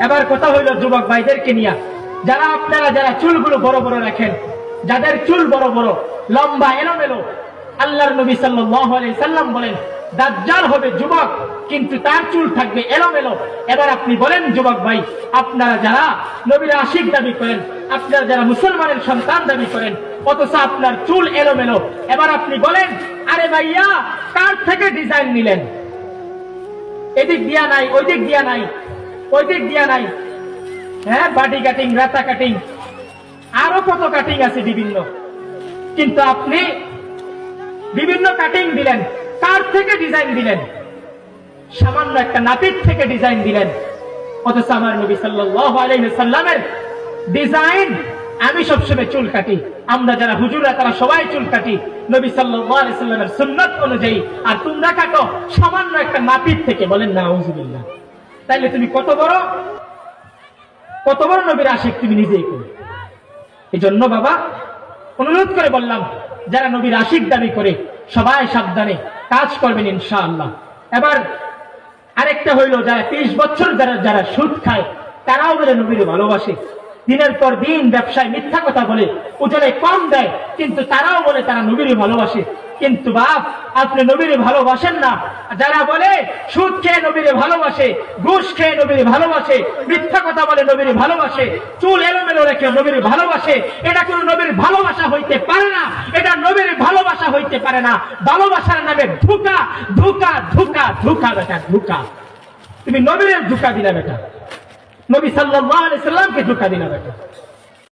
এবার কথা হইল যুবক ভাইদেরকে নিয়ে, যারা আপনারা যারা চুলগুলো বড় বড় রাখেন, যাদের চুল বড় বড় লম্বা এলোমেলো, আল্লাহর নবী সাল্লাল্লাহু আলাইহি সাল্লাম বলেন দাজ্জাল হবে যুবক কিন্তু তার চুল থাকবে এলোমেলো। এবার আপনি বলেন যুবক ভাই, আপনারা যারা নবীর আশিক দাবি করেন, আপনারা যারা মুসলমানের সন্তান দাবি করেন, অথচ আপনার চুল এলোমেলো, এবার আপনি বলেন আরে ভাইয়া কার থেকে ডিজাইন নিলেন? এদিক দিয়া নাই, ওই দিক দিয়া নাই, ওই দিক দিয়া নাই, হ্যাঁ বাডি কাটিং, রাতা কাটিং, আরো কত কাটিং আছে বিভিন্ন, কিন্তু আপনি বিভিন্ন কাটিং দিলেন, কার থেকে ডিজাইন দিলেন? সামান্য একটা নাপিত থেকে ডিজাইন দিলেন। অথচ আমার নবী সাল্লাল্লাহু আলাইহি সাল্লামের ডিজাইন, আমি সবসময় চুল কাটি, আমরা যারা হুজুররা তারা সবাই চুল কাটি নবী সাল্লাল্লাহু আলাইহি সাল্লামের সুন্নাত অনুযায়ী, আর তোমরা কাটো সামান্য একটা নাপিত থেকে। বলেন নাউযুবিল্লাহ। তাইলে তুমি কত বড় নবীর আশিক তুমি নিজেই করো। এই জন্য বাবা অনুরোধ করে বললাম, যারা নবীর আশিক দাবি করে সবাই সাবধানে কাজ করবেন ইনশাআল্লাহ। এবার আরেকটা হইল, যারা 30 বছর যারা সুদ খায় তারাও বলে নবীর ভালোবাসে, দিনের পর দিন ব্যবসায় মিথ্যা কথা বলে, ওজনে কম দেয়, কিন্তু তারাও বলে তারা নবীর ভালোবাসে। কিন্তু বাপ আপনি নবীর ভালোবাসেন না। যারা বলে সুদ খেয়ে নবীর ভালোবাসে, ঘুষ খেয়ে নবীর ভালোবাসে, মিথ্যা কথা বলে নবীর ভালোবাসে, চুল এলোমেলো রেখে নবীর ভালোবাসে, এটা কোন নবীর ভালোবাসা হইতে পারে না, এটা নবীর ভালোবাসা হইতে পারে না। ভালোবাসার নামে ধোঁকা ধোঁকা ধোঁকা ধোঁকা বেটা ধোঁকা। তুমি নবীর ধোঁকা দিলা বেটা, নবী সাল্লাল্লাহু আলাইহি সাল্লামকে ধোঁকা দিলা বেটা।